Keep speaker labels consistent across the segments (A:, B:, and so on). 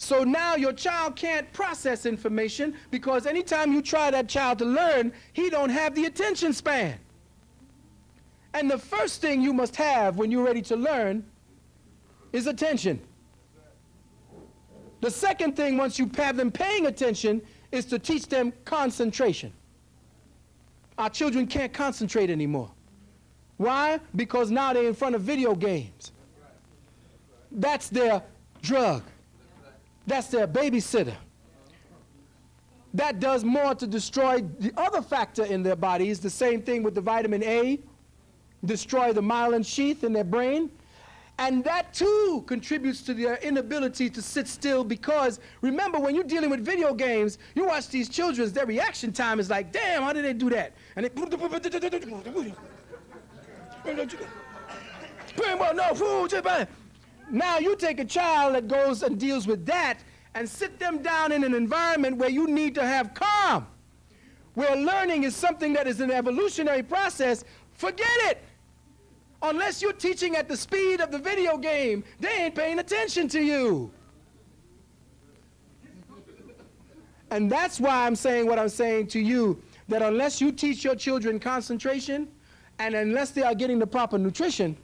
A: So now your child can't process information because anytime you try that child to learn, he don't have the attention span. And the first thing you must have when you're ready to learn is attention. The second thing, once you have them paying attention, is to teach them concentration. Our children can't concentrate anymore. Why? Because now they're in front of video games. That's their drug. That's their babysitter. That does more to destroy the other factor in their bodies. The same thing with the vitamin A, destroy the myelin sheath in their brain. And that too contributes to their inability to sit still, because remember, when you're dealing with video games, you watch these children, their reaction time is like, damn, how did they do that? And they, now you take a child that goes and deals with that and sit them down in an environment where you need to have calm, where learning is something that is an evolutionary process. Forget it. Unless you're teaching at the speed of the video game, they ain't paying attention to you. And that's why I'm saying what I'm saying to you, that unless you teach your children concentration, and unless they are getting the proper nutrition,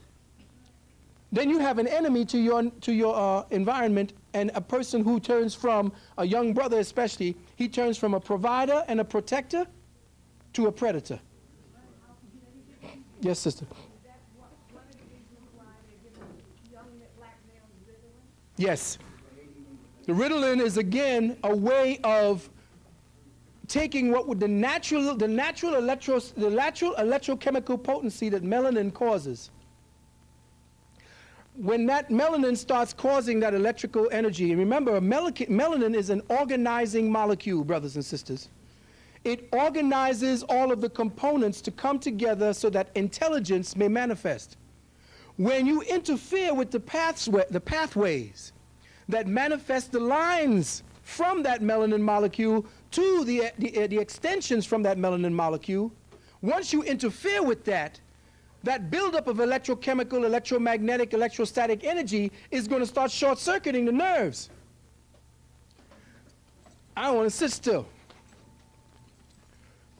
A: then you have an enemy to your environment, and a person who turns from, a young brother especially, he turns from a provider and a protector to a predator. Yes, sister. Yes. The Ritalin is again a way of taking what would the natural electrochemical potency that melanin causes. When that melanin starts causing that electrical energy, and remember, melanin is an organizing molecule, brothers and sisters. It organizes all of the components to come together so that intelligence may manifest. When you interfere with the pathways that manifest the lines from that melanin molecule to the extensions from that melanin molecule, once you interfere with that, that buildup of electrochemical, electromagnetic, electrostatic energy is going to start short-circuiting the nerves. I don't want to sit still.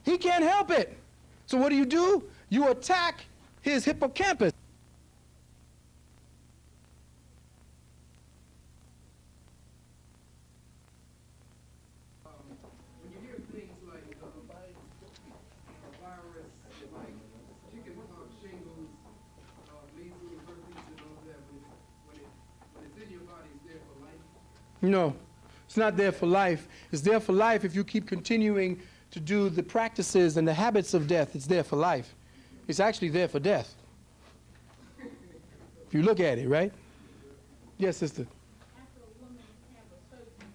A: He can't help it. So what do? You attack his hippocampus.
B: When you hear things like a virus, like chickenpox, shingles, measles, herpes, and all that, when it's in your body, it's there for life?
A: No, it's not there for life. It's there for life if you keep continuing to do the practices and the habits of death. It's there for life. It's actually there for death. If you look at it, right? Yes, sister.
C: After a woman have a surgery,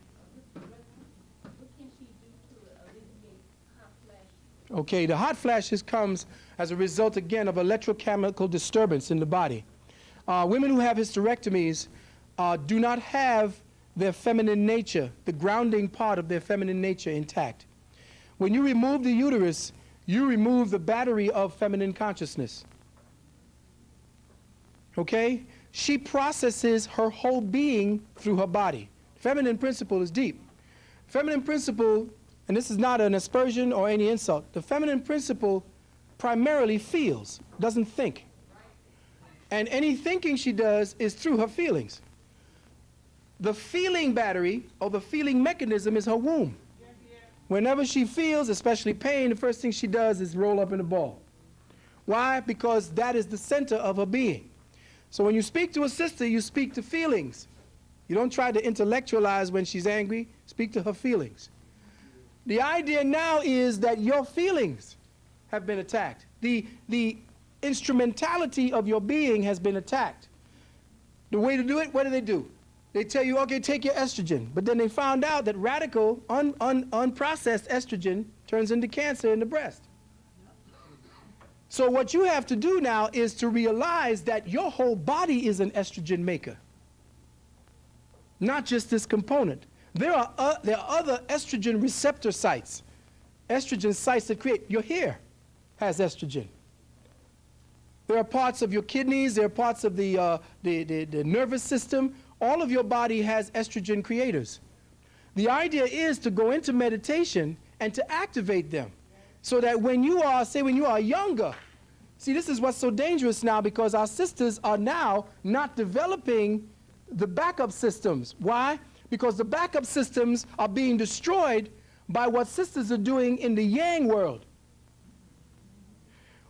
C: what can she do to alleviate hot flashes?
A: Okay, the hot flashes comes as a result, again, of electrochemical disturbance in the body. Women who have hysterectomies do not have their feminine nature, the grounding part of their feminine nature, intact. When you remove the uterus, you remove the battery of feminine consciousness. Okay? She processes her whole being through her body. Feminine principle is deep. Feminine principle, and this is not an aspersion or any insult, the feminine principle primarily feels, doesn't think. And any thinking she does is through her feelings. The feeling battery, or the feeling mechanism, is her womb. Whenever she feels, especially pain, the first thing she does is roll up in a ball. Why? Because that is the center of her being. So when you speak to a sister, you speak to feelings. You don't try to intellectualize when she's angry. Speak to her feelings. The idea now is that your feelings have been attacked. The instrumentality of your being has been attacked. The way to do it, what do? They tell you, okay, take your estrogen. But then they found out that radical, unprocessed estrogen turns into cancer in the breast. So what you have to do now is to realize that your whole body is an estrogen maker, not just this component. There are other estrogen receptor sites, estrogen sites that create. Your hair has estrogen. There are parts of your kidneys, there are parts of the nervous system. all of your body has estrogen creators. The idea is to go into meditation and to activate them so that when you are, say when you are younger, see, this is what's so dangerous now, because our sisters are now not developing the backup systems. Why? Because the backup systems are being destroyed by what sisters are doing in the yang world.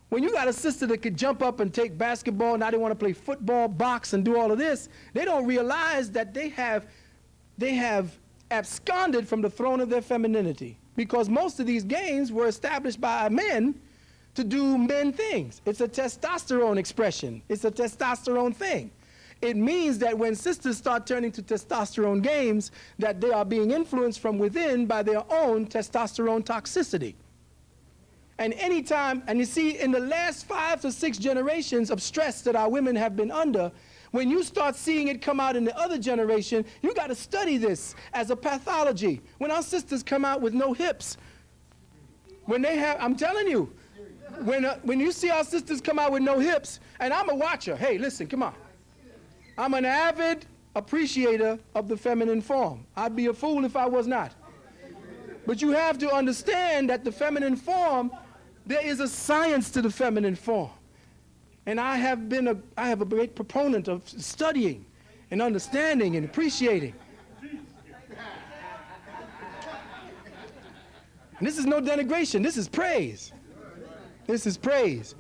A: When you got a sister that could jump up and take basketball, now they want to play football, box, and do all of this, they don't realize that they have absconded from the throne of their femininity, because most of these games were established by men to do men things. It's a testosterone expression. It's a testosterone thing. It means that when sisters start turning to testosterone games, that they are being influenced from within by their own testosterone toxicity. And anytime, and you see, in the last 5 to 6 generations of stress that our women have been under, when you start seeing it come out in the other generation, you got to study this as a pathology. When our sisters come out with no hips, when they have, I'm telling you, when you see our sisters come out with no hips, and I'm a watcher, hey, listen, come on. I'm an avid appreciator of the feminine form. I'd be a fool if I was not. But you have to understand that the feminine form, there is a science to the feminine form. And I have a great proponent of studying and understanding and appreciating. And this is no denigration, this is praise. This is praise.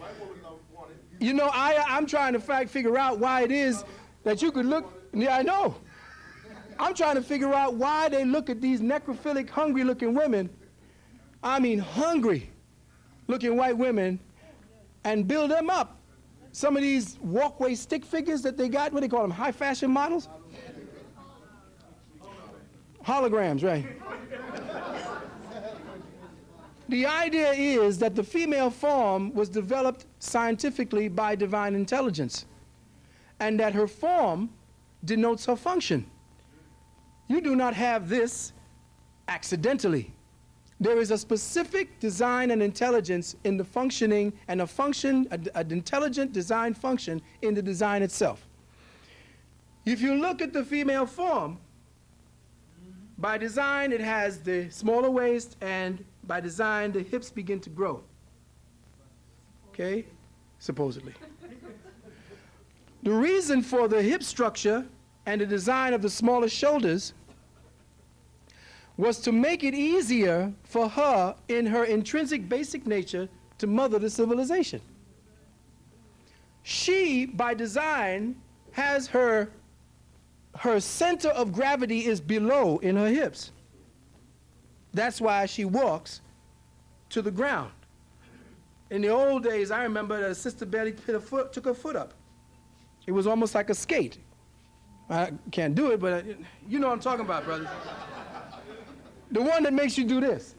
A: You know, I'm trying to figure out why it is that you could look, yeah, I know. I'm trying to figure out why they look at these necrophilic, hungry-looking women, I mean hungry-looking white women, and build them up. Some of these walkway stick figures that they got, what do they call them, high fashion models? Holograms, right. The idea is that the female form was developed scientifically by divine intelligence, and that her form denotes her function. You do not have this accidentally. There is a specific design and intelligence in the functioning, and an intelligent design function in the design itself. If you look at the female form, by design it has the smaller waist, and by design the hips begin to grow. Okay? Supposedly. The reason for the hip structure and the design of the smaller shoulders was to make it easier for her in her intrinsic basic nature to mother the civilization. She, by design, has her center of gravity is below in her hips. That's why she walks to the ground. In the old days, I remember that a sister barely took her foot up. It was almost like a skate. I can't do it, but you know what I'm talking about, brothers. The one that makes you do this.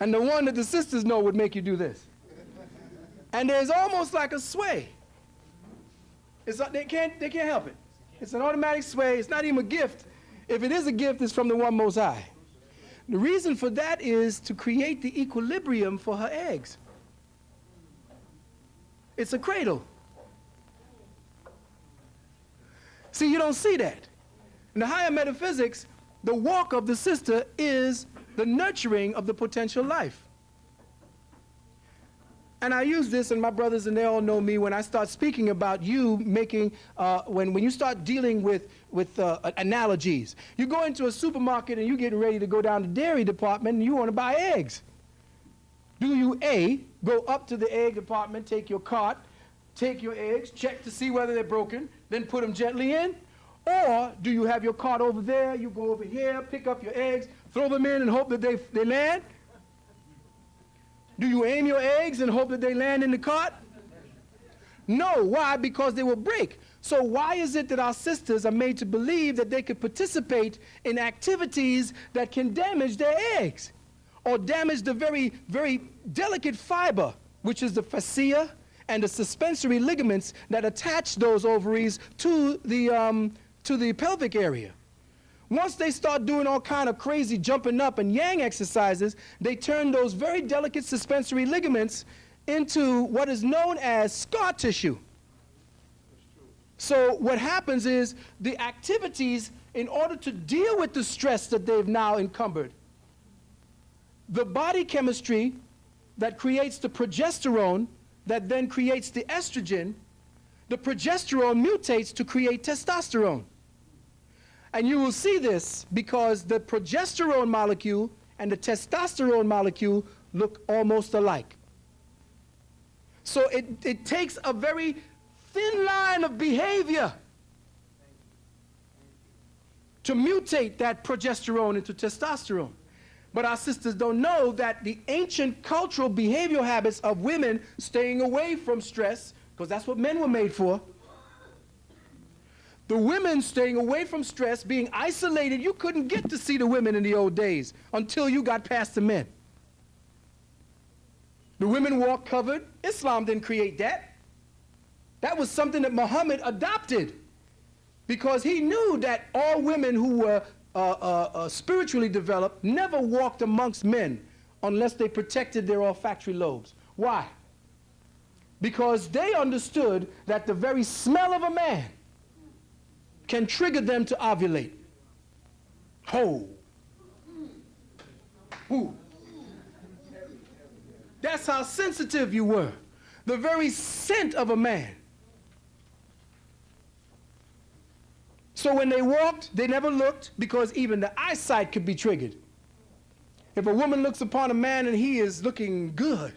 A: And the one that the sisters know would make you do this. And there's almost like a sway. They can't help it. It's an automatic sway. It's not even a gift. If it is a gift, it's from the One Most High. The reason for that is to create the equilibrium for her eggs. It's a cradle. See, you don't see that. In the higher metaphysics, the walk of the sister is the nurturing of the potential life. And I use this, and my brothers, and they all know me, when I start speaking about you making, when you start dealing with analogies. You go into a supermarket and you're getting ready to go down the dairy department and you want to buy eggs. Do you, A, go up to the egg department, take your cart, take your eggs, check to see whether they're broken, then put them gently in? Or do you have your cart over there, you go over here, pick up your eggs, throw them in and hope that they land? Do you aim your eggs and hope that they land in the cart? No. Why? Because they will break. So why is it that our sisters are made to believe that they could participate in activities that can damage their eggs or damage the very, very delicate fiber, which is the fascia and the suspensory ligaments that attach those ovaries to the pelvic area? Once they start doing all kind of crazy jumping up and yang exercises, they turn those very delicate suspensory ligaments into what is known as scar tissue. So what happens is the activities, in order to deal with the stress that they've now encumbered, the body chemistry that creates the progesterone that then creates the estrogen, the progesterone mutates to create testosterone. And you will see this because the progesterone molecule and the testosterone molecule look almost alike. So it takes a very thin line of behavior to mutate that progesterone into testosterone. But our sisters don't know that the ancient cultural behavioral habits of women staying away from stress, because that's what men were made for. The women staying away from stress, being isolated, you couldn't get to see the women in the old days until you got past the men. The women walked covered. Islam didn't create that. That was something that Muhammad adopted because he knew that all women who were spiritually developed never walked amongst men unless they protected their olfactory lobes. Why? Because they understood that the very smell of a man can trigger them to ovulate. Ho. Ooh. That's how sensitive you were. The very scent of a man. So when they walked, they never looked because even the eyesight could be triggered. If a woman looks upon a man and he is looking good,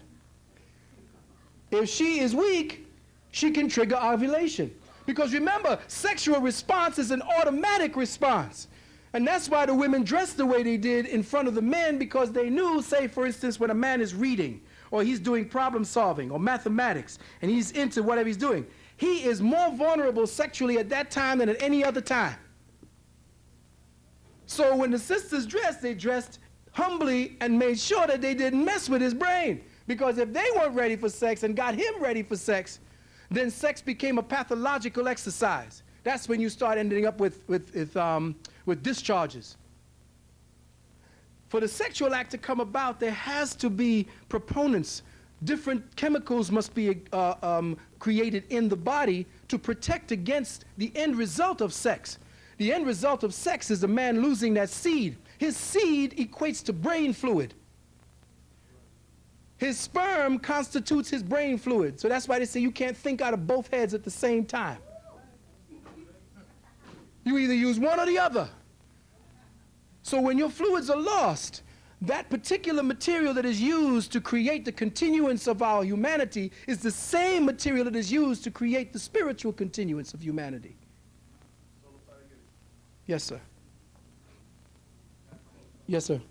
A: if she is weak, she can trigger ovulation. Because remember, sexual response is an automatic response. And that's why the women dressed the way they did in front of the men, because they knew, say for instance, when a man is reading or he's doing problem solving or mathematics and he's into whatever he's doing, he is more vulnerable sexually at that time than at any other time. So when the sisters dressed, they dressed humbly and made sure that they didn't mess with his brain. Because if they weren't ready for sex and got him ready for sex, then sex became a pathological exercise. That's when you start ending up with discharges. For the sexual act to come about, there has to be proponents. Different chemicals must be created in the body to protect against the end result of sex. The end result of sex is a man losing that seed. His seed equates to brain fluid. His sperm constitutes his brain fluid. So that's why they say you can't think out of both heads at the same time. You either use one or the other. So when your fluids are lost, that particular material that is used to create the continuance of our humanity is the same material that is used to create the spiritual continuance of humanity. Yes, sir. Yes, sir.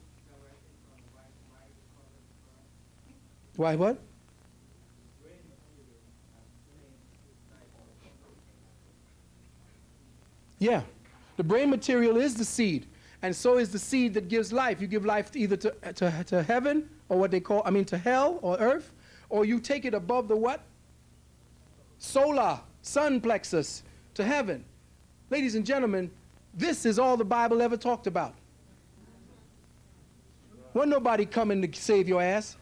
A: Why what? Yeah. The brain material is the seed. And so is the seed that gives life. You give life either to heaven, or what they call, to hell or earth, or you take it above the what? Solar, sun plexus, to heaven. Ladies and gentlemen, this is all the Bible ever talked about. Wasn't nobody coming to save your ass.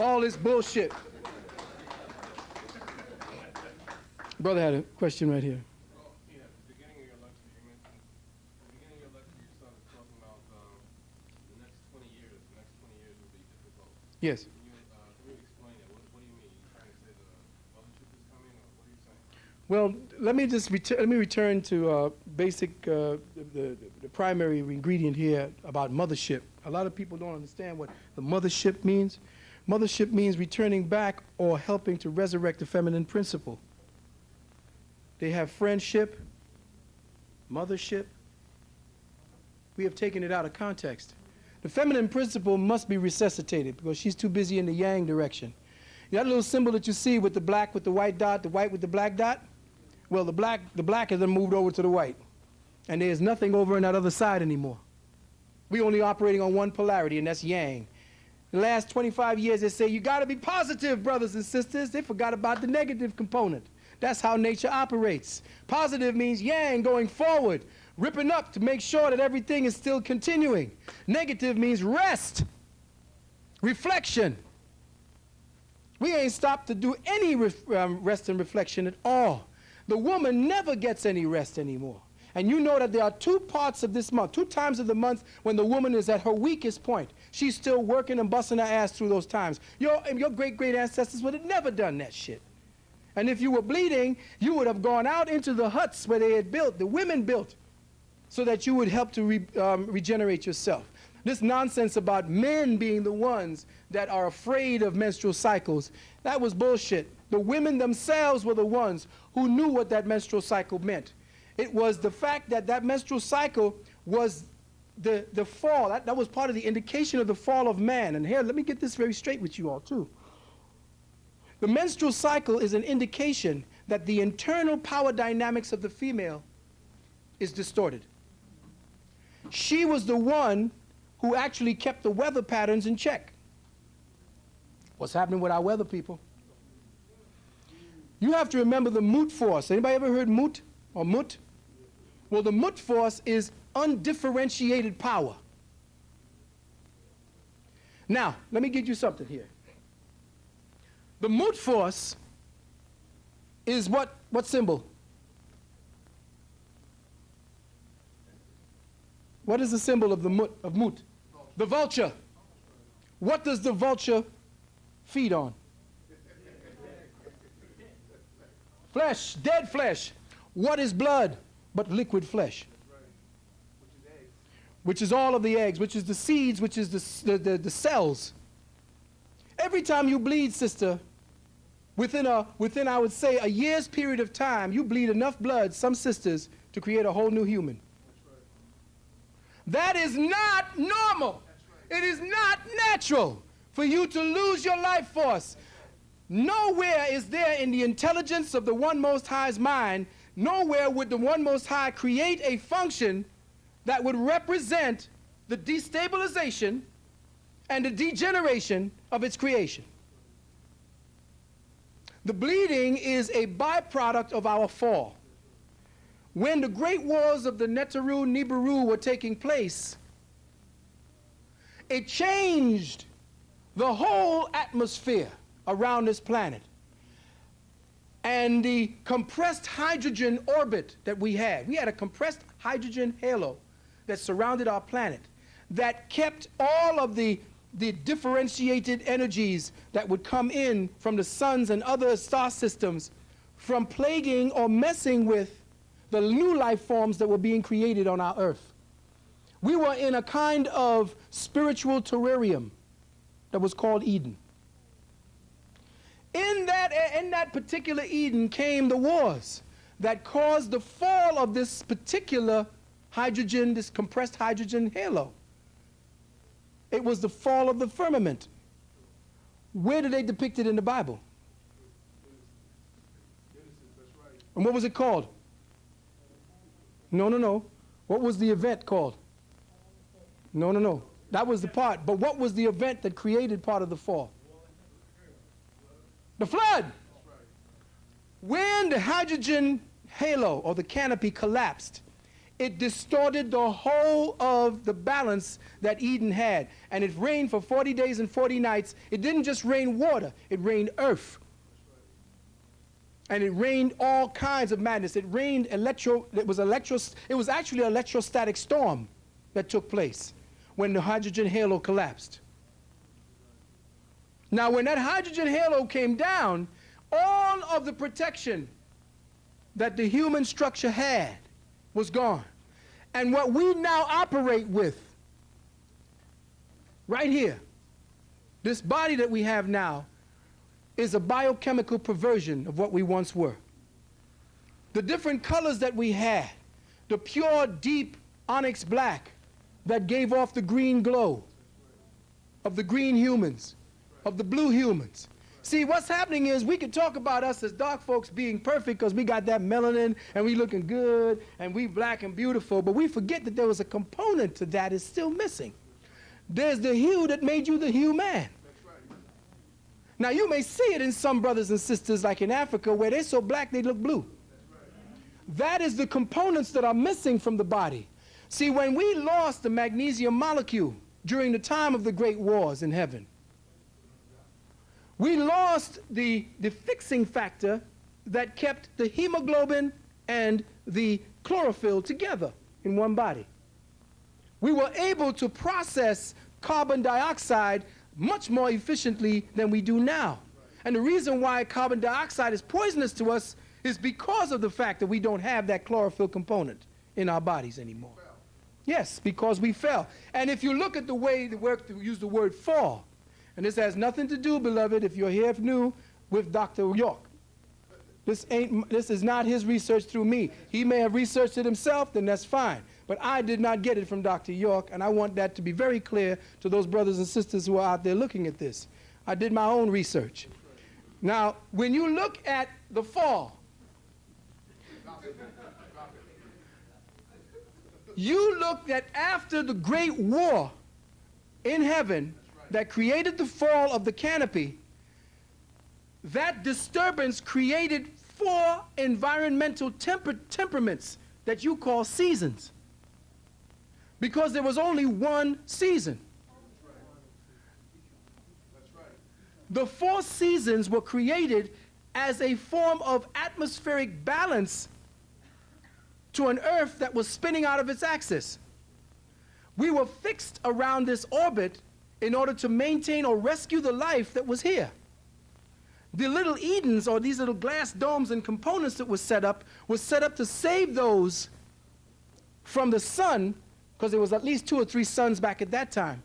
A: All this bullshit. Brother had a question right here. Yes. Can you explain that? What do you mean? You're trying to say the mothership is coming, or what are you saying? Well, let me return to basic the primary ingredient here about mothership. A lot of people don't understand what the mothership means. Mothership means returning back or helping to resurrect the feminine principle. They have friendship, mothership. We have taken it out of context. The feminine principle must be resuscitated because she's too busy in the yang direction. That little symbol that you see with the black with the white dot, the white with the black dot, well, the black has then moved over to the white. And there's nothing over on that other side anymore. We're only operating on one polarity, and that's yang. The last 25 years, they say, you got to be positive, brothers and sisters. They forgot about the negative component. That's how nature operates. Positive means yang, going forward, ripping up to make sure that everything is still continuing. Negative means rest, reflection, We ain't stopped to do any rest and reflection at all. The woman never gets any rest anymore. And you know that there are 2 parts of this month, 2 times of the month when the woman is at her weakest point. She's still working and busting her ass through those times. Your great-great ancestors would have never done that shit. And if you were bleeding, you would have gone out into the huts where they had built, the women built, so that you would help to regenerate yourself. This nonsense about men being the ones that are afraid of menstrual cycles, that was bullshit. The women themselves were the ones who knew what that menstrual cycle meant. It was the fact that that menstrual cycle was the fall. That was part of the indication of the fall of man. And here, let me get this very straight with you all, too. The menstrual cycle is an indication that the internal power dynamics of the female is distorted. She was the one who actually kept the weather patterns in check. What's happening with our weather, people? You have to remember the Mut force. Anybody ever heard Mut or Mut? Well, the Mut force is undifferentiated power. Now, let me get you something here. The Mut force is what symbol? What is the symbol of the Mut? The vulture. What does the vulture feed on? Flesh, dead flesh. What is blood but liquid flesh? Which is all of the eggs, which is the seeds, which is the cells. Every time you bleed, sister, within I would say a year's period of time, you bleed enough blood, some sisters, to create a whole new human. That is not normal. It is not natural for you to lose your life force. Nowhere is there in the intelligence of the One Most High's mind, nowhere would the One Most High create a function that would represent the destabilization and the degeneration of its creation. The bleeding is a byproduct of our fall. When the great wars of the Neteru, Nibiru were taking place, it changed the whole atmosphere around this planet. And the compressed hydrogen orbit that we had a compressed hydrogen halo that surrounded our planet that kept all of the differentiated energies that would come in from the suns and other star systems from plaguing or messing with the new life forms that were being created on our earth. We were in a kind of spiritual terrarium that was called Eden. In that particular Eden came the wars that caused the fall of this particular hydrogen, this compressed hydrogen halo. It was the fall of the firmament. Where do they depict it in the Bible? And what was it called? No. What was the event called? No. That was the part. But what was the event that created part of the fall? The flood. When the hydrogen halo or the canopy collapsed, it distorted the whole of the balance that Eden had. And it rained for 40 days and 40 nights. It didn't just rain water, it rained earth. And it rained all kinds of madness. It rained it was actually an electrostatic storm that took place when the hydrogen halo collapsed. Now, when that hydrogen halo came down, all of the protection that the human structure had was gone. And what we now operate with, right here, this body that we have now, is a biochemical perversion of what we once were. The different colors that we had, the pure, deep onyx black that gave off the green glow of the green humans, of the blue humans. See, what's happening is we can talk about us as dark folks being perfect because we got that melanin and we looking good and we black and beautiful, but we forget that there was a component to that is still missing. There's the hue that made you the hue man. Now, you may see it in some brothers and sisters like in Africa where they're so black they look blue. That is the components that are missing from the body. See, when we lost the magnesium molecule during the time of the great wars in heaven, We lost the fixing factor that kept the hemoglobin and the chlorophyll together in one body. We were able to process carbon dioxide much more efficiently than we do now. And the reason why carbon dioxide is poisonous to us is because of the fact that we don't have that chlorophyll component in our bodies anymore. Yes, because we fell. And if you look at the way the work to use the word fall, and this has nothing to do, beloved, if you're here new, with Dr. York. This is not his research through me. He may have researched it himself, then that's fine. But I did not get it from Dr. York, and I want that to be very clear to those brothers and sisters who are out there looking at this. I did my own research. Now, when you look at the fall, you looked at after the great war in heaven that created the fall of the canopy, that disturbance created 4 environmental temperaments that you call seasons. Because there was only one season. The 4 seasons were created as a form of atmospheric balance to an earth that was spinning out of its axis. We were fixed around this orbit in order to maintain or rescue the life that was here. The little Edens, or these little glass domes and components that were set up to save those from the sun, because there was at least 2 or 3 suns back at that time.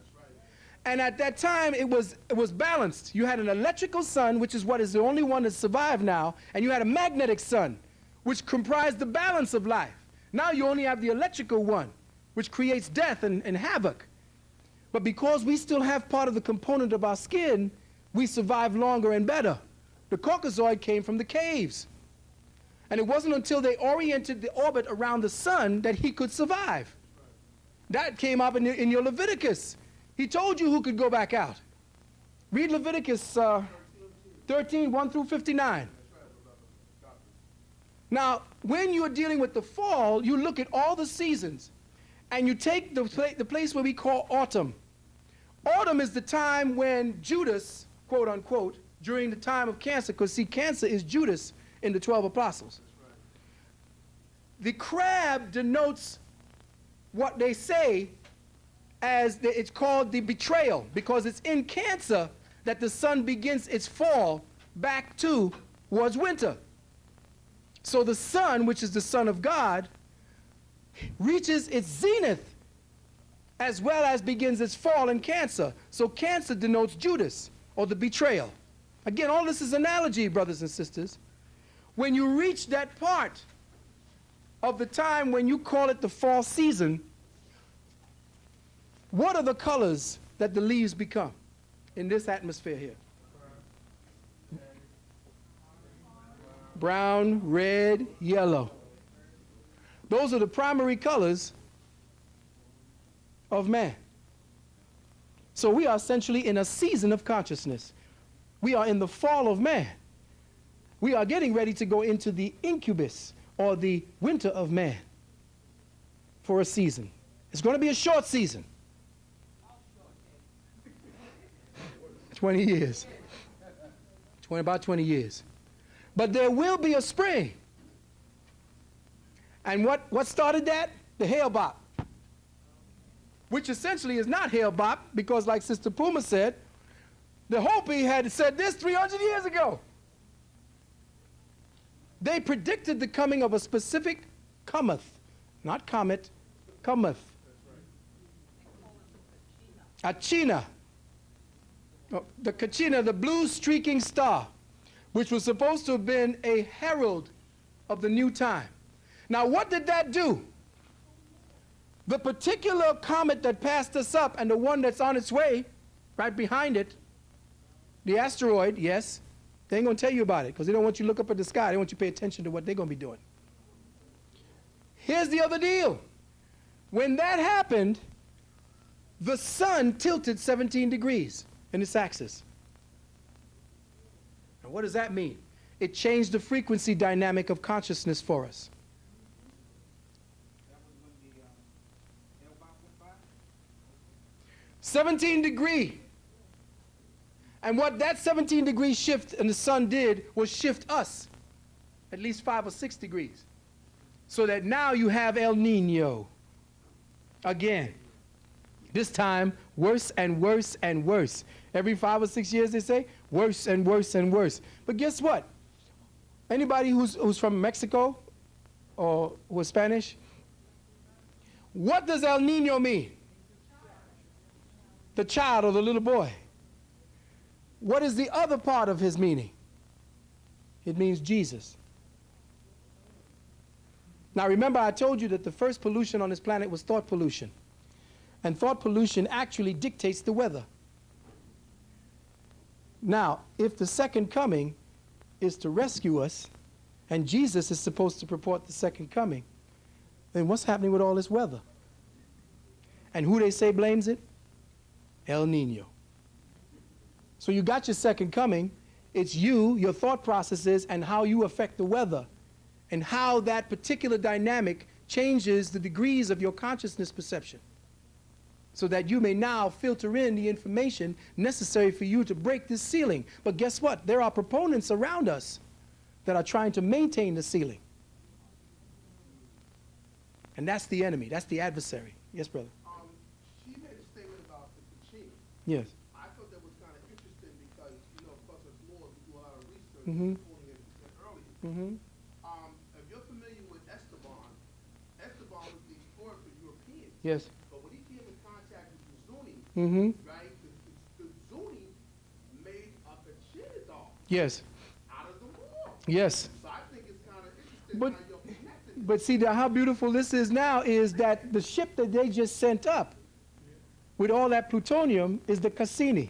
A: And at that time, it was balanced. You had an electrical sun, which is what is the only one that survived now, and you had a magnetic sun, which comprised the balance of life. Now you only have the electrical one, which creates death and havoc. But because we still have part of the component of our skin, we survive longer and better. The Caucasoid came from the caves. And it wasn't until they oriented the orbit around the sun that he could survive. That came up in your Leviticus. He told you who could go back out. Read Leviticus 13, 1 through 59. Now, when you are dealing with the fall, you look at all the seasons, and you take the place where we call autumn. Autumn is the time when Judas, quote unquote, during the time of Cancer, because see, Cancer is Judas in the 12 apostles. The crab denotes what they say as it's called the betrayal, because it's in Cancer that the sun begins its fall back towards winter. So the sun, which is the Son of God, reaches its zenith as well as begins its fall in Cancer. So Cancer denotes Judas, or the betrayal. Again, all this is analogy, brothers and sisters. When you reach that part of the time when you call it the fall season, what are the colors that the leaves become in this atmosphere here? Brown, red, yellow. Those are the primary colors of man. So we are essentially in a season of consciousness. We are in the fall of man. We are getting ready to go into the incubus, or the winter of man, for a season. It's going to be a short season. 20 years. About 20 years. But there will be a spring. And what started that? The hail bop. Which essentially is not hail bop, because like Sister Puma said, the Hopi had said this 300 years ago. They predicted the coming of a specific cometh, not comet, cometh. A China. The Kachina, the blue streaking star, which was supposed to have been a herald of the new time. Now, what did that do? The particular comet that passed us up, and the one that's on its way, right behind it, the asteroid, yes, they ain't going to tell you about it, because they don't want you to look up at the sky. They want you to pay attention to what they're going to be doing. Here's the other deal. When that happened, the sun tilted 17 degrees in its axis. And what does that mean? It changed the frequency dynamic of consciousness for us. 17 degree. And what that 17-degree shift in the sun did was shift us at least 5 or 6 degrees. So that now you have El Nino again. This time, worse and worse and worse. Every 5 or 6 years, they say, worse and worse and worse. But guess what? Anybody who's from Mexico or who is Spanish, what does El Nino mean? The child or the little boy. What is the other part of his meaning? It means Jesus. Now remember, I told you that the first pollution on this planet was thought pollution. And thought pollution actually dictates the weather. Now, if the second coming is to rescue us, and Jesus is supposed to purport the second coming, then what's happening with all this weather? And who they say blames it? El Nino. So you got your second coming. It's you, your thought processes, and how you affect the weather, and how that particular dynamic changes the degrees of your consciousness perception, so that you may now filter in the information necessary for you to break this ceiling. But guess what? There are proponents around us that are trying to maintain the ceiling. And that's the enemy. That's the adversary. Yes, brother?
B: She made a statement about the Pacino.
A: Yes.
B: I thought that was kind of interesting because, you know, of course, as lawyers, we do a lot of research,
A: Mhm.
B: quoting as you said earlier.
A: Mm-hmm.
B: If you're familiar with Esteban, Esteban was the explorer for Europeans.
A: Yes.
B: But when he came in contact with the Zuni,
A: Mm-hmm.
B: right, the Zuni made a Pacino doll
A: Yes.
B: out of the wall.
A: Yes.
B: So I think it's kind of interesting
A: But-
B: how you're connected.
A: But see, how beautiful this is now is that the ship that they just sent up with all that plutonium is the Cassini.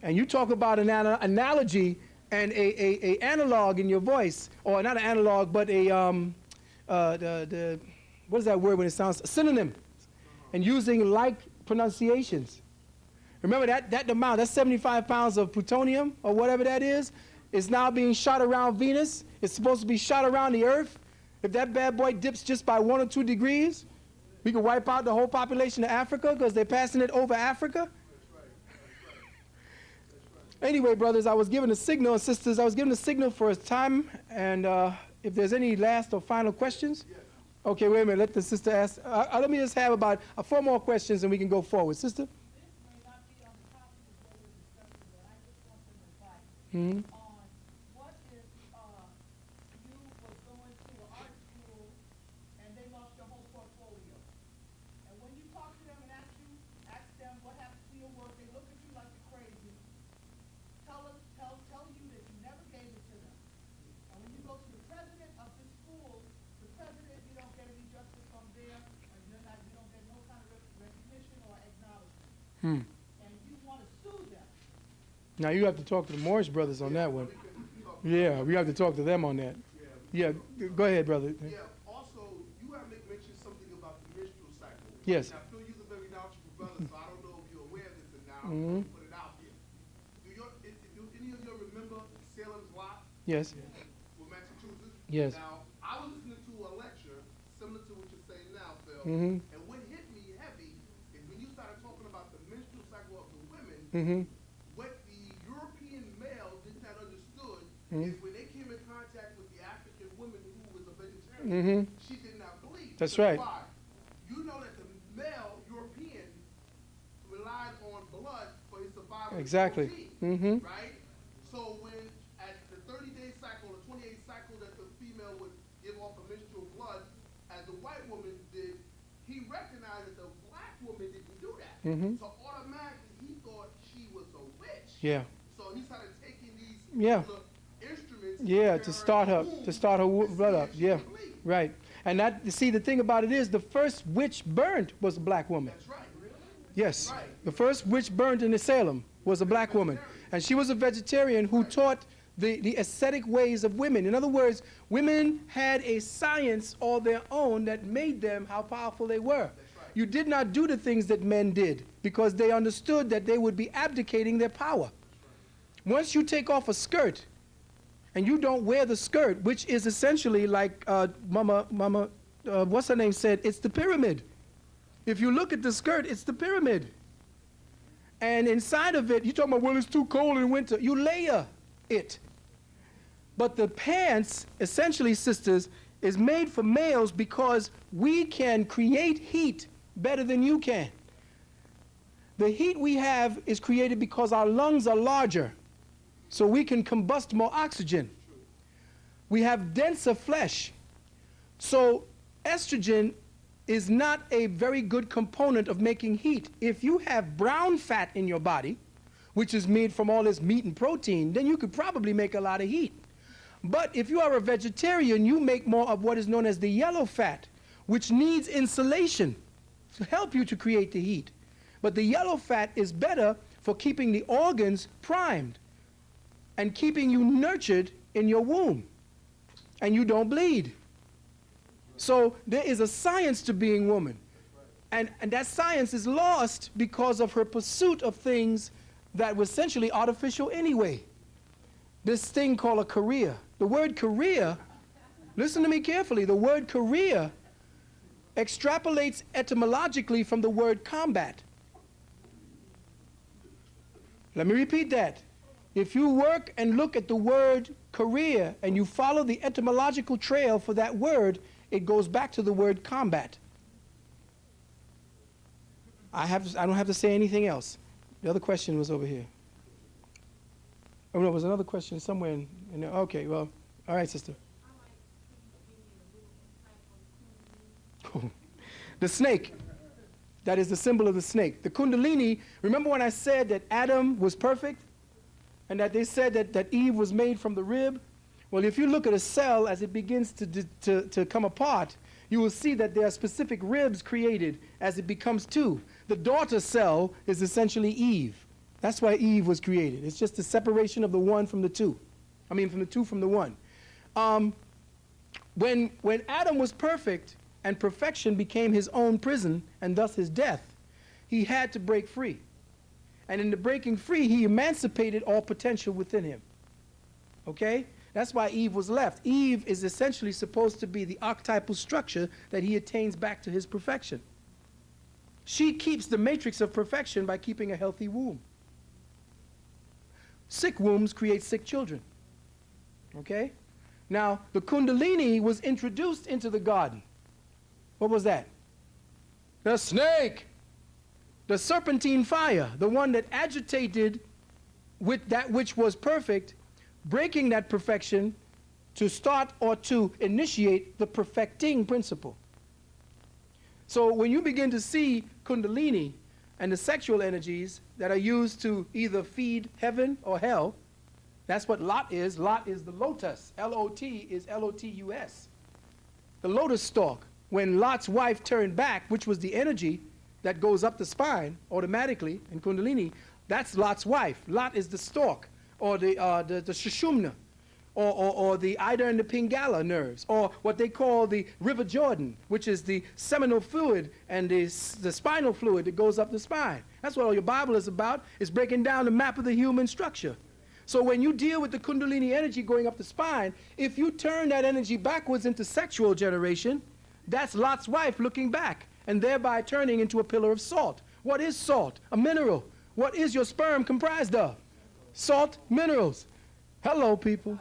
A: And you talk about an analogy and a analog in your voice, or not an analog, but a, what is that word when it sounds, a synonym, and using like pronunciations. Remember that amount, that's 75 pounds of plutonium, or whatever that is now being shot around Venus. It's supposed to be shot around the Earth. If that bad boy dips just by 1 or 2 degrees, we could wipe out the whole population of Africa because they're passing it over Africa. Anyway, brothers, I was given a signal, and sisters, I was given a signal for a time, and if there's any last or final questions. Okay, wait a minute, let the sister ask. Let me just have about 4 more questions and we can go forward. Sister?
C: This may not be on the topic of what we're discussing, but I just want some advice
A: Mm-hmm.
C: on what if you was going to an art school and they lost your whole portfolio. And when you talk to them and ask them what happened to your work, they look at you like you're crazy. Tell you that you never gave it to them. And when you go to the president of the school, the president, you don't get any justice from there, or you don't get no kind of recognition or acknowledgement. And you want to sue them.
A: Now you have to talk to the Morris brothers on that one. Yeah, we have to talk to them on that. Yeah, go ahead, brother.
B: Yeah, also, you have mentioned something about the menstrual cycle.
A: Yes.
B: Now, Phil, you're a very knowledgeable brother, so I don't know if you're aware of this or now.
A: Mhm.
B: Put it out here. Do any of you remember Salem's Lot
A: Yes.
B: with Massachusetts?
A: Yes.
B: Now, I was listening to a lecture similar to what you're saying now, Phil,
A: Mhm.
B: and what hit me heavy is when you started talking about the menstrual cycle of the women,
A: Mm-hmm.
B: what the European male did not understood
A: Mhm.
B: is when they came in contact with the African woman who was a vegetarian,
A: Mm-hmm.
B: she did not believe.
A: That's
B: Because
A: right.
B: why? You know that the male European relied on blood for his survival. and
A: Exactly.
B: protein,
A: Mm-hmm.
B: Right? So when at the 30-day cycle or 28 cycle that the female would give off a menstrual blood, as the white woman did, he recognized that the black woman didn't do that.
A: Mhm.
B: So automatically he thought she was a witch.
A: Yeah.
B: So he started taking these
A: Yeah.
B: particular instruments.
A: Yeah,
B: prepare
A: to start her,
B: womb
A: to start her
B: to see
A: blood
B: if
A: up.
B: she
A: Yeah.
B: could bleed.
A: Right. And that, see, the thing about it is, the first witch burned was a black woman.
B: That's right.
A: Yes.
B: Right.
A: The first witch burned in Salem was a black woman. And she was a vegetarian who taught the ascetic ways of women. In other words, women had a science all their own that made them how powerful they were. You did not do the things that men did because they understood that they would be abdicating their power. Once you take off a skirt and you don't wear the skirt, which is essentially like what's her name said, it's the pyramid. If you look at the skirt, it's the pyramid. And inside of it, you're talking about, well, it's too cold in winter. You layer it. But the pants, essentially, sisters, is made for males because we can create heat better than you can. The heat we have is created because our lungs are larger, so we can combust more oxygen. We have denser flesh. So estrogen is not a very good component of making heat. If you have brown fat in your body, which is made from all this meat and protein, then you could probably make a lot of heat. But if you are a vegetarian, you make more of what is known as the yellow fat, which needs insulation to help you to create the heat. But the yellow fat is better for keeping the organs primed and keeping you nurtured in your womb, and you don't bleed. So there is a science to being woman. And that science is lost because of her pursuit of things that were essentially artificial anyway. This thing called a career. The word career, listen to me carefully, the word career extrapolates etymologically from the word combat. Let me repeat that. If you work and look at the word career and you follow the etymological trail for that word, it goes back to the word combat. I don't have to say anything else. The other question was over here. Oh, no, there was another question somewhere in there. Okay, well, all right, sister. The snake. That is the symbol of the snake. The Kundalini, remember when I said that Adam was perfect? And that they said that Eve was made from the rib? Well, if you look at a cell as it begins to come apart, you will see that there are specific ribs created as it becomes two. The daughter cell is essentially Eve. That's why Eve was created. It's just the separation of the one from the two. I mean, from the two from the one. When Adam was perfect and perfection became his own prison and thus his death, he had to break free. And in the breaking free, he emancipated all potential within him. Okay? That's why Eve was left. Eve is essentially supposed to be the archetypal structure that he attains back to his perfection. She keeps the matrix of perfection by keeping a healthy womb. Sick wombs create sick children. Okay? Now, the Kundalini was introduced into the garden. What was that? The snake. The serpentine fire, the one that agitated with that which was perfect, breaking that perfection to start or to initiate the perfecting principle. So when you begin to see Kundalini and the sexual energies that are used to either feed heaven or hell, that's what Lot is. Lot is the lotus. L-O-T is L-O-T-U-S. The lotus stalk. When Lot's wife turned back, which was the energy that goes up the spine automatically in Kundalini, that's Lot's wife. Lot is the stalk, or the Sushumna, or the Ida and the Pingala nerves, or what they call the River Jordan, which is the seminal fluid and the spinal fluid that goes up the spine. That's what all your Bible is about, is breaking down the map of the human structure. So when you deal with the Kundalini energy going up the spine, if you turn that energy backwards into sexual generation, that's Lot's wife looking back, and thereby turning into a pillar of salt. What is salt? A mineral. What is your sperm comprised of? Salt minerals. Hello, people.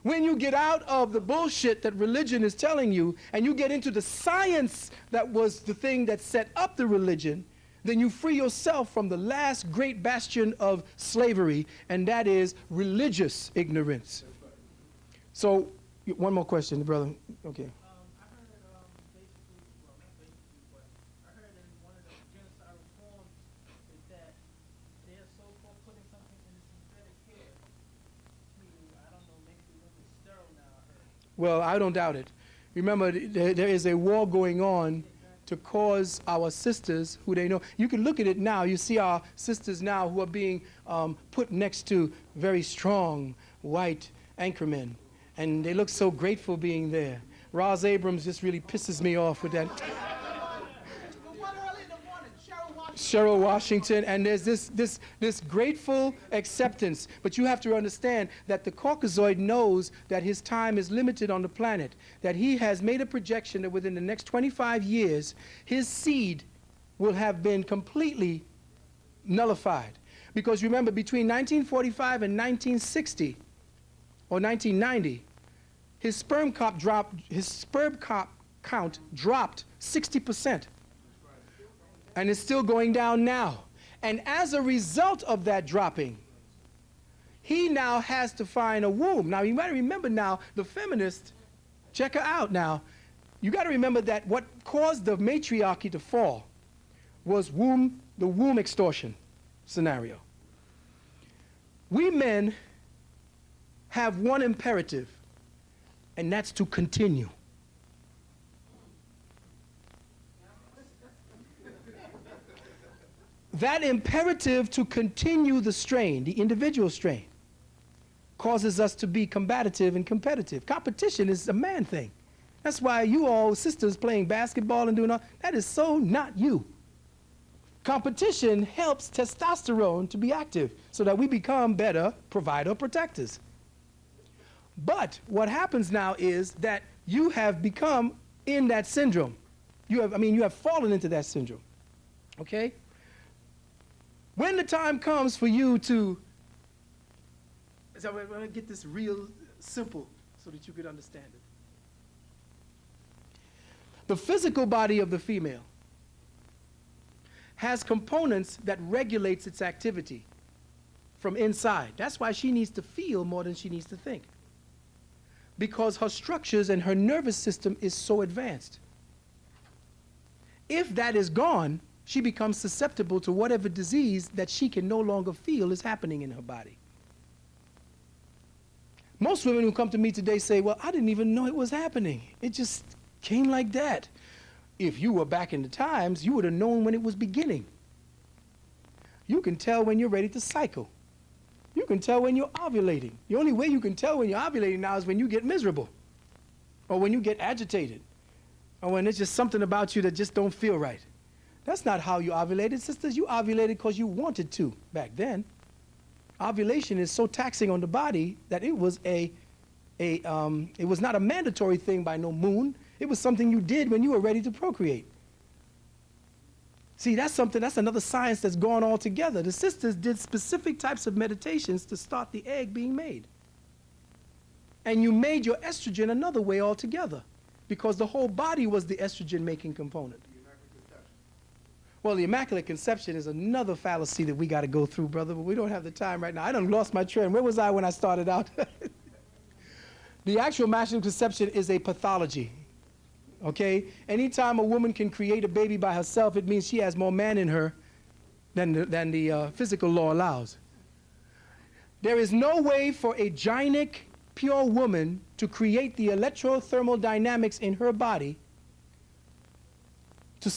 A: When you get out of the bullshit that religion is telling you, and you get into the science that was the thing that set up the religion, then you free yourself from the last great bastion of slavery, and that is religious ignorance. So, one more question, brother. Okay. Well, I don't doubt it. Remember, there is a war going on to cause our sisters, who they know. You can look at it now. You see our sisters now who are being put next to very strong white anchormen. And they look so grateful being there. Roz Abrams just really pisses me off with that. Cheryl Washington, and there's this grateful acceptance. But you have to understand that the Caucasoid knows that his time is limited on the planet, that he has made a projection that within the next 25 years, his seed will have been completely nullified. Because remember, between 1945 and 1960, or 1990, his sperm count dropped 60%. And it's still going down now. And as a result of that dropping, he now has to find a womb. Now, you got to remember now, the feminist, check her out now. You got to remember that what caused the matriarchy to fall was the womb extortion scenario. We men have one imperative, and that's to continue. That imperative to continue the strain, the individual strain, causes us to be combative and competitive. Competition is a man thing. That's why you all sisters playing basketball and doing all, that is so not you. Competition helps testosterone to be active so that we become better provider protectors. But what happens now is that you have become in that syndrome. You have fallen into that syndrome. Okay? When the time comes for you to, so I'm going to get this real simple so that you could understand it. The physical body of the female has components that regulates its activity from inside. That's why she needs to feel more than she needs to think. Because her structures and her nervous system is so advanced. If that is gone, she becomes susceptible to whatever disease that she can no longer feel is happening in her body. Most women who come to me today say, well, I didn't even know it was happening. It just came like that. If you were back in the times, you would have known when it was beginning. You can tell when you're ready to cycle. You can tell when you're ovulating. The only way you can tell when you're ovulating now is when you get miserable, or when you get agitated, or when it's just something about you that just don't feel right. That's not how you ovulated, sisters. You ovulated because you wanted to back then. Ovulation is so taxing on the body that it was it was not a mandatory thing by no moon. It was something you did when you were ready to procreate. See, that's another science that's gone all together. The sisters did specific types of meditations to start the egg being made. And you made your estrogen another way altogether, because the whole body was the estrogen-making component. Well, the Immaculate Conception is another fallacy that we got to go through, brother, but we don't have the time right now. I done lost my trend. Where was I when I started out? The actual Immaculate Conception is a pathology, okay? Anytime a woman can create a baby by herself, it means she has more man in her than the physical law allows. There is no way for a gynic, pure woman to create the electrothermal dynamics in her body to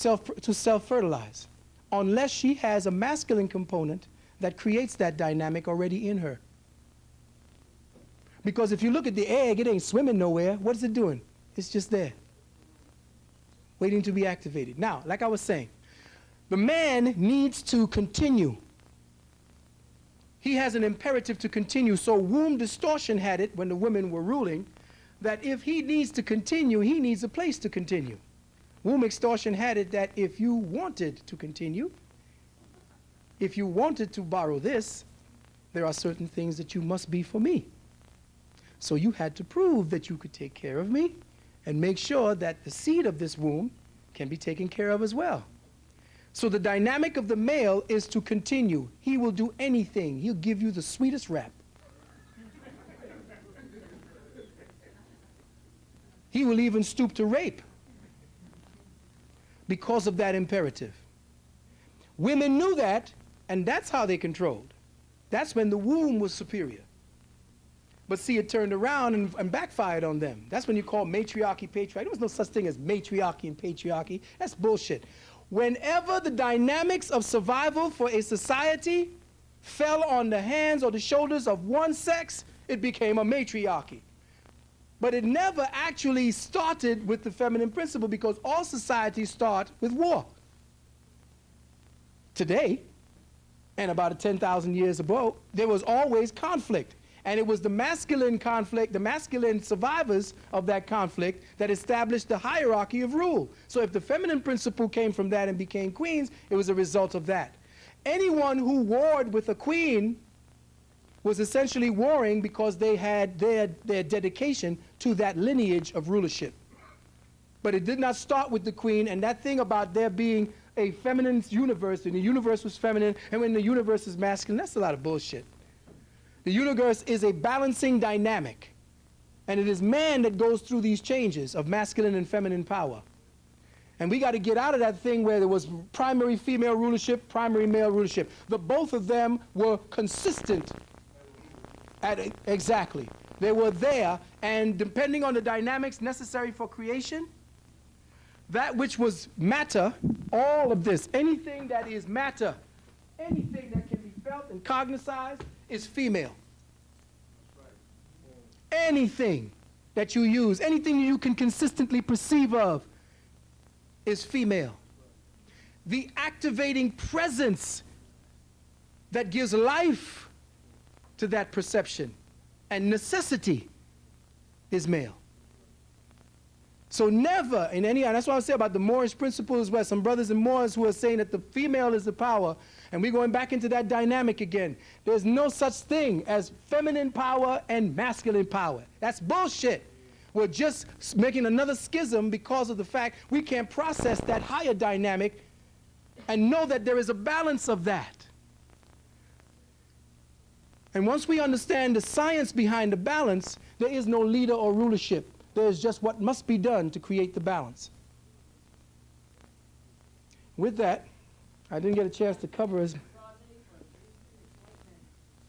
A: self-fertilize, unless she has a masculine component that creates that dynamic already in her. Because if you look at the egg, it ain't swimming nowhere. What is it doing? It's just there, waiting to be activated. Now, like I was saying, the man needs to continue. He has an imperative to continue. So womb distortion had it when the women were ruling, that if he needs to continue, he needs a place to continue. Womb extortion had it that if you wanted to continue, if you wanted to borrow this, there are certain things that you must be for me. So you had to prove that you could take care of me and make sure that the seed of this womb can be taken care of as well. So the dynamic of the male is to continue. He will do anything. He'll give you the sweetest rap. He will even stoop to rape because of that imperative. Women knew that, and that's how they controlled. That's when the womb was superior. But see, it turned around and backfired on them. That's when you call matriarchy, patriarchy. There was no such thing as matriarchy and patriarchy. That's bullshit. Whenever the dynamics of survival for a society fell on the hands or the shoulders of one sex, it became a matriarchy. But it never actually started with the feminine principle, because all societies start with war. Today, and about 10,000 years ago, there was always conflict. And it was the masculine conflict, the masculine survivors of that conflict that established the hierarchy of rule. So if the feminine principle came from that and became queens, it was a result of that. anyone who warred with a queen was essentially warring because they had their dedication to that lineage of rulership. But it did not start with the queen, and that thing about there being a feminine universe, and the universe was feminine, and when the universe is masculine, that's a lot of bullshit. The universe is a balancing dynamic, and it is man that goes through these changes of masculine and feminine power. And we got to get out of that thing where there was primary female rulership, primary male rulership. The both of them were consistent. Exactly. They were there, and depending on the dynamics necessary for creation, that which was matter, all of this, anything that is matter, anything that can be felt and cognized is female. Anything that you use, anything you can consistently perceive of is female. The activating presence that gives life to that perception and necessity is male. So never in any, and that's what I say about the Moorish principle as well. Some brothers and Moors who are saying that the female is the power, and we're going back into that dynamic again. There's no such thing as feminine power and masculine power. That's bullshit. We're just making another schism because of the fact we can't process that higher dynamic and know that there is a balance of that. And once we understand the science behind the balance, there is no leader or rulership. There is just what must be done to create the balance. With that, I didn't get a chance to cover as...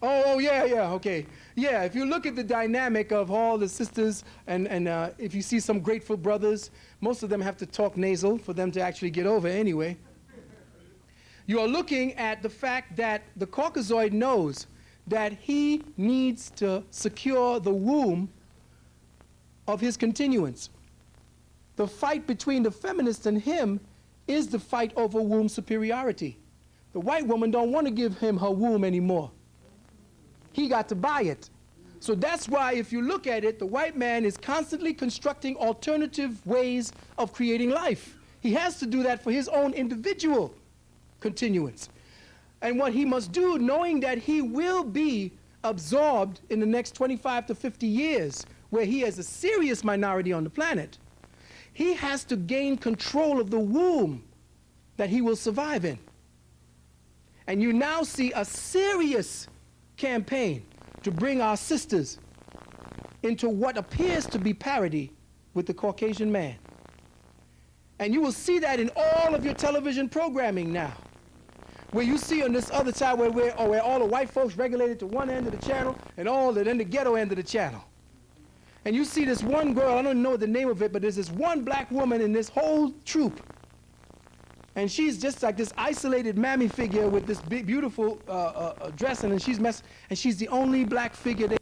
A: Oh, yeah, okay. Yeah, if you look at the dynamic of all the sisters, and if you see some grateful brothers, most of them have to talk nasal for them to actually get over anyway. You are looking at the fact that the Caucasoid knows that he needs to secure the womb of his continuance. The fight between the feminist and him is the fight over womb superiority. The white woman don't want to give him her womb anymore. He got to buy it. So that's why if you look at it, the white man is constantly constructing alternative ways of creating life. He has to do that for his own individual continuance. And what he must do, knowing that he will be absorbed in the next 25 to 50 years, where he is a serious minority on the planet, he has to gain control of the womb that he will survive in. And you now see a serious campaign to bring our sisters into what appears to be parity with the Caucasian man. And you will see that in all of your television programming now, where you see on this other side where all the white folks regulated to one end of the channel and then the ghetto end of the channel. And you see this one girl, I don't know the name of it, but there's this one black woman in this whole troop. And she's just like this isolated mammy figure with this big, beautiful dress, and she's the only black figure there.